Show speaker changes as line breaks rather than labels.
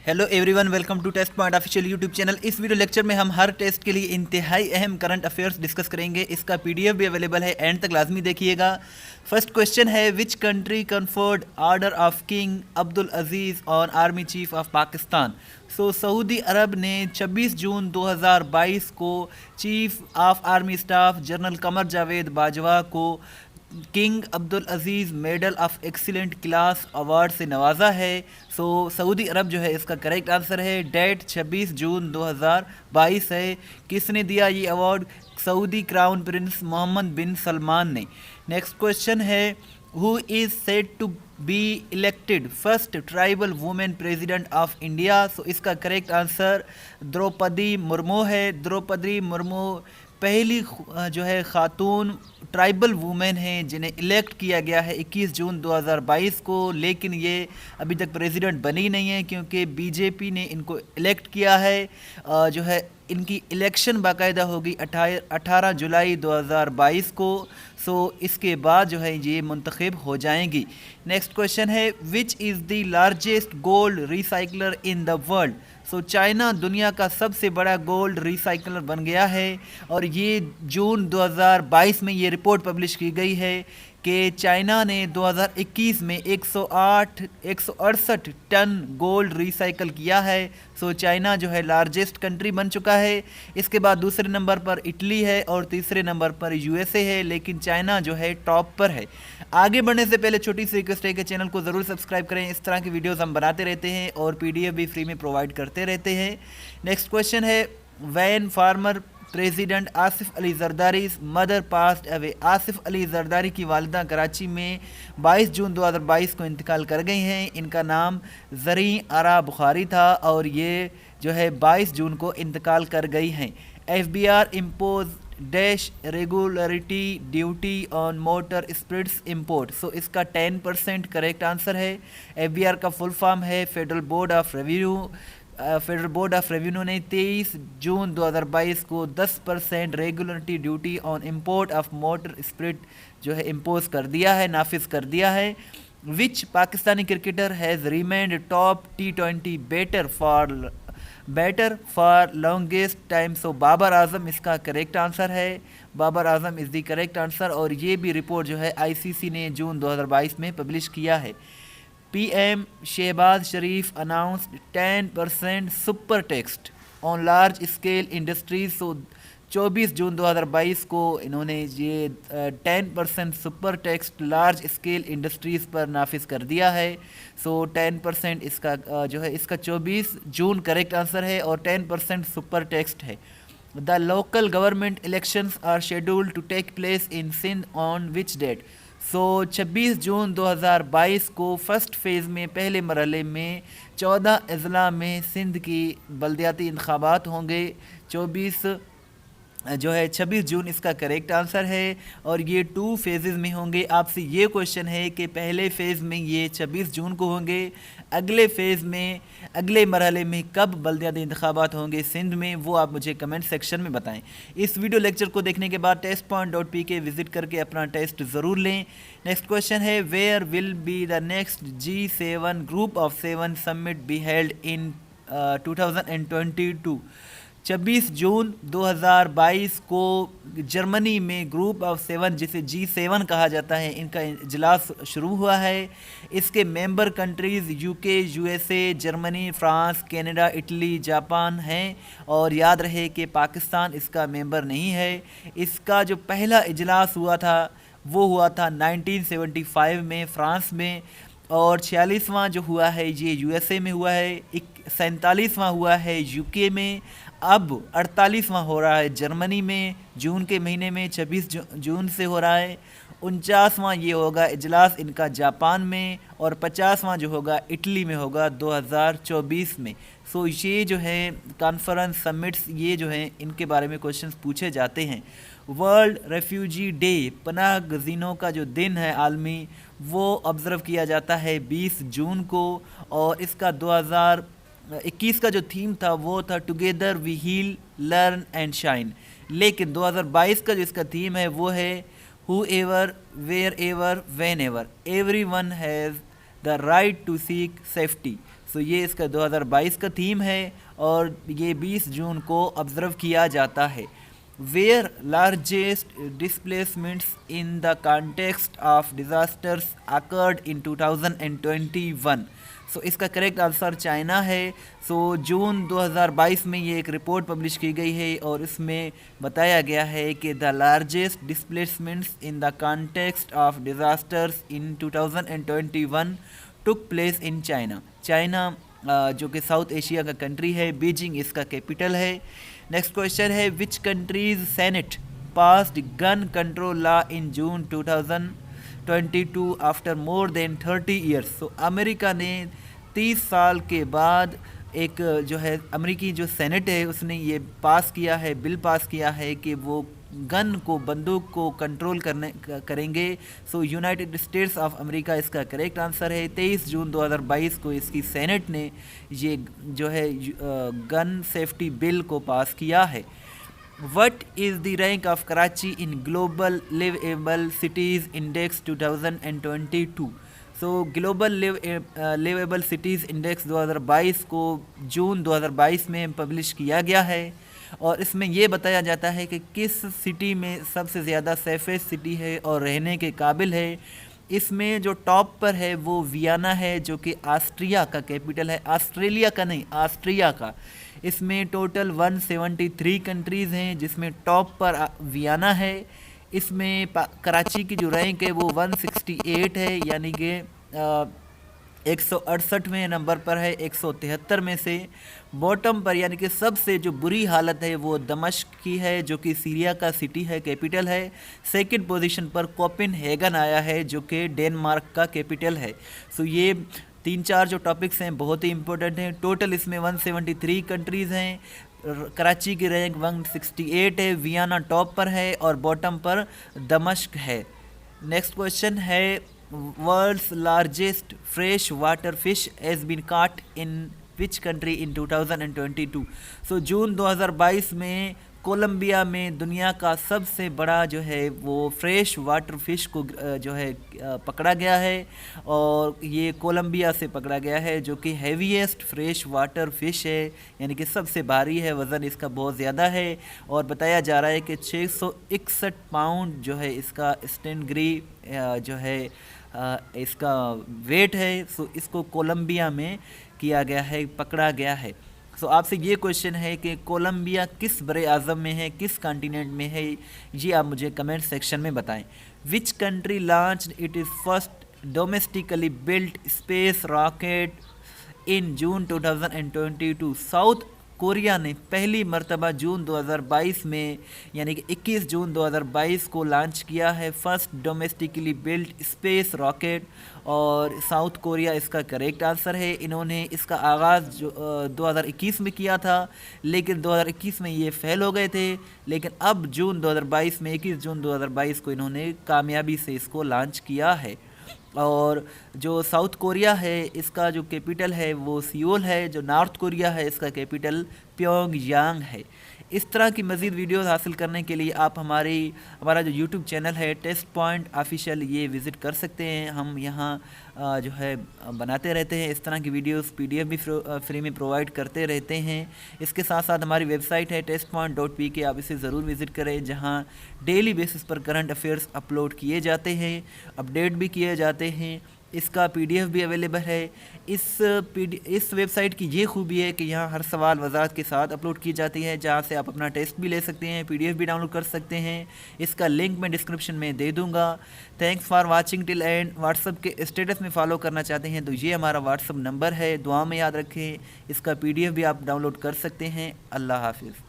Hello everyone, welcome to Test Point official YouTube channel. इस video lecture में हम हर test के लिए इंतहाई अहम करंट अफेयर्स डिस्कस करेंगे। इसका पीडीएफ भी अवेलेबल है, एंड तक लाजमी देखिएगा। फर्स्ट क्वेश्चन है, which country conferred order of king Abdul Aziz on army chief of Pakistan. Saudi Arab ने 26 जून 2022 को chief of army staff general Qamar Javed Bajwa को king Abdul Aziz medal of excellent class award से नवाजा है। सऊदी अरब जो है इसका करेक्ट आंसर है। डेट 26 जून 2022 है। किसने दिया ये अवार्ड? Saudi crown prince Mohammed bin Salman ने। नेक्स्ट क्वेश्चन है, who is said to be elected first tribal women president of India. इसका करेक्ट आंसर द्रौपदी मुर्मू है। द्रौपदी मुर्मू पहली जो है खातून ट्राइबल वुमेन हैं जिन्हें इलेक्ट किया गया है 21 जून 2022 को, लेकिन ये अभी तक प्रेसिडेंट बनी नहीं है क्योंकि बीजेपी ने इनको इलेक्ट किया है। जो है इनकी इलेक्शन बाकायदा होगी 18 जुलाई 2022 को। इसके बाद जो है ये मुंतखब हो जाएंगी। नेक्स्ट क्वेश्चन है, which is the largest gold recycler in the world. China दुनिया का सबसे बड़ा गोल्ड रिसाइकलर बन गया है, और ये जून 2022 में ये रिपोर्ट पब्लिश की गई है कि चाइना ने 2021 में 168 टन गोल्ड रिसाइकल किया है। चाइना जो है लार्जेस्ट कंट्री बन चुका है। इसके बाद दूसरे नंबर पर इटली है और तीसरे नंबर पर यूएसए है, लेकिन चाइना जो है टॉप पर है। आगे बढ़ने से पहले छोटी सी रिक्वेस्ट है कि चैनल को ज़रूर सब्सक्राइब करें। इस तरह की वीडियोस हम बनाते रहते हैं और पीडीएफ भी फ्री में प्रोवाइड करते रहते हैं। नेक्स्ट क्वेश्चन है, when former president Asif Ali Zardari mother passed away. Asif Ali Zardari की वालिदा कराची में 22 जून 2022 को इंतकाल कर गई हैं। इनका नाम ज़री आरा बुखारी था और ये जो है 22 जून को इंतकाल कर गई हैं। FBI impose dash regularity duty on motor spirits import. इसका 10% करेक्ट आंसर है। FBI का फुल फॉर्म है federal board of revenue. Federal board of revenue ने 23 जून 2022 को 10% regularity duty on import of motor spirit जो है इम्पोज कर दिया है, नाफिज कर दिया है। Which Pakistani cricketer has remained top T20 batter for longest time. Babar Azam इसका करेक्ट आंसर है। Babar Azam is the correct answer, और ये भी रिपोर्ट जो है ICC ने जून 2022 में पब्लिश किया है। PM Shehbaz Sharif announced 10% super tax on large scale industries. 24 जून 2022 को इन्होंने ये 10% super tax large scale industries पर नाफिज कर दिया है। 10% इसका जो है इसका 24 जून करेक्ट आंसर है, और 10% सुपर टैक्स है। The local government elections are scheduled to take place in Sindh on which date. 26 जून 2022 को फर्स्ट फेज़ में पहले मरहले में 14 अजला में सिंध की बल्दियाती इंतखाबात होंगे। 26 जून इसका करेक्ट आंसर है, और ये 2 फेजेज़ में होंगे। आपसे ये क्वेश्चन है कि पहले फ़ेज़ में ये 26 जून को होंगे, अगले फ़ेज़ में अगले मरहले में कब बल्दियाती इंतखाबात होंगे सिंध में, वो आप मुझे कमेंट सेक्शन में बताएं। इस वीडियो लेक्चर को देखने के बाद testpoint.pk विज़िट करके अपना टेस्ट ज़रूर लें। नेक्स्ट क्वेश्चन है, where will be the next G7 group of 7 summit be held in 2022। 26 जून 2022 को जर्मनी में ग्रुप ऑफ 7 जिसे G7 कहा जाता है, इनका इजलास शुरू हुआ है। इसके member countries UK, USA, Germany, France, Canada, Italy, Japan हैं, और याद रहे कि पाकिस्तान इसका मेंबर नहीं है। इसका जो पहला इजलास हुआ था वो हुआ था 1975 में फ्रांस में, और 46वां जो हुआ है ये USA में हुआ है। 47वां हुआ है UK में। अब 48वां हो रहा है जर्मनी में जून के महीने में, 26 जून से हो रहा है। 49वां ये होगा इजलास इनका जापान में, और 50वां जो होगा इटली में होगा 2024 में। ये जो है कॉन्फ्रेंस समिट्स, ये जो हैं इनके बारे में क्वेश्चंस पूछे जाते हैं। वर्ल्ड रेफ्यूजी डे, पनाह गज़ीनों का जो दिन है आलमी, वो ऑब्ज़र्व किया जाता है 20 जून को, और इसका 2021 का जो थीम था वो था together we heal learn and shine. लेकिन 2022 का जो इसका थीम है वो है whoever wherever whenever everyone has the right to seek safety. So ये इसका 2022 का थीम है और ये 20 जून को ऑब्ज़र्व किया जाता है। Where largest displacements in the context of disasters occurred in 2021। So इसका करेक्ट आंसर चाइना है। सो जून 2022 में ये एक रिपोर्ट पब्लिश की गई है और इसमें बताया गया है कि the largest displacements in the context of disasters in 2021 took place in China. China जो कि साउथ एशिया का कंट्री है, बीजिंग इसका कैपिटल है। नेक्स्ट क्वेश्चन है which countries senate passed gun control law in June 2022 after more than 30 years. So America ने 30 साल के बाद एक जो है अमेरिकी जो सेनेट है उसने ये पास किया है, बिल पास किया है कि वो गन को, बंदूक को कंट्रोल करेंगे। सो यूनाइटेड स्टेट्स ऑफ अमेरिका इसका करेक्ट आंसर है। 23 जून 2022 को इसकी सेनेट ने ये जो है गन सेफ्टी बिल को पास किया है। What is the rank of Karachi in Global Livable Cities Index 2022? So global livable cities index 2022 को जून 2022 में पब्लिश किया गया है और इसमें ये बताया जाता है कि किस सिटी में सबसे ज़्यादा सेफेस्ट सिटी है और रहने के काबिल है। इसमें जो टॉप पर है वो वियना है जो कि ऑस्ट्रिया का कैपिटल है, ऑस्ट्रेलिया का नहीं, ऑस्ट्रिया का। इसमें टोटल 173 कंट्रीज़ हैं जिसमें टॉप पर वियना है। इसमें कराची की जो रैंक है वो 168 है, यानी कि 168वें नंबर पर है 173 में से। बॉटम पर यानी कि सबसे जो बुरी हालत है वो दमश्क की है जो कि सीरिया का सिटी है, कैपिटल है। सेकंड पोजीशन पर कोपेनहेगन आया है जो कि डेनमार्क का कैपिटल है। सो ये 3-4 जो टॉपिक्स हैं बहुत ही इंपॉर्टेंट हैं। टोटल इसमें 173 कंट्रीज़ हैं। कराची की रैंक 168 है, वियना टॉप पर है और बॉटम पर दमश्क है। नेक्स्ट क्वेश्चन है world's largest fresh water fish has been caught in which country in 2022। सो जून 2022 में कोलंबिया में दुनिया का सबसे बड़ा जो है वो फ्रेश वाटर फिश को जो है पकड़ा गया है और ये कोलंबिया से पकड़ा गया है जो कि हैवीएस्ट फ्रेश वाटर फिश है, यानी कि सबसे भारी है, वज़न इसका बहुत ज़्यादा है और बताया जा रहा है कि 661 पाउंड जो है इसका स्टेनग्री जो है इसका वेट है। सो इसको कोलंबिया में किया गया है, पकड़ा गया है। सो आपसे ये क्वेश्चन है कि कोलंबिया किस बड़े आज़म में है, किस कॉन्टिनेंट में है, ये आप मुझे कमेंट सेक्शन में बताएं। Which country launched it is first domestically built space rocket in June 2022। South Korea ने पहली मर्तबा जून 2022 में यानी कि 21 जून 2022 को लॉन्च किया है first domestically built space rocket और साउथ कोरिया इसका करेक्ट आंसर है। इन्होंने इसका आगाज़ जो 2021 में किया था लेकिन 2021 में ये फेल हो गए थे, लेकिन अब जून 2022 में 21 जून 2022 को इन्होंने कामयाबी से इसको लॉन्च किया है। और जो साउथ कोरिया है इसका जो कैपिटल है वो सियोल है, जो नॉर्थ कोरिया है इसका कैपिटल प्योंगयांग है। इस तरह की मज़ीद वीडियोस हासिल करने के लिए आप हमारा जो यूट्यूब चैनल है टेस्ट पॉइंट ऑफिशियल ये विज़िट कर सकते हैं। हम यहाँ जो है बनाते रहते हैं इस तरह की वीडियोस, PDF भी फ्री में प्रोवाइड करते रहते हैं। इसके साथ साथ हमारी वेबसाइट है testpoint.pk, आप इसे ज़रूर विज़िट करें जहाँ डेली बेसिस पर करंट अफेयर्स अपलोड किए जाते हैं, अपडेट भी किए जाते हैं। इसका PDF भी अवेलेबल है। इस वेबसाइट की ये खूबी है कि यहाँ हर सवाल वज़ाहत के साथ अपलोड की जाती है जहाँ से आप अपना टेस्ट भी ले सकते हैं, PDF भी डाउनलोड कर सकते हैं। इसका लिंक मैं डिस्क्रिप्शन में दे दूँगा। Thanks for watching till end. WhatsApp के स्टेटस में फॉलो करना चाहते हैं तो ये हमारा व्हाट्सअप नंबर है, दुआ में याद रखें। इसका PDF भी आप डाउनलोड कर सकते हैं। अल्लाह हाफिज़।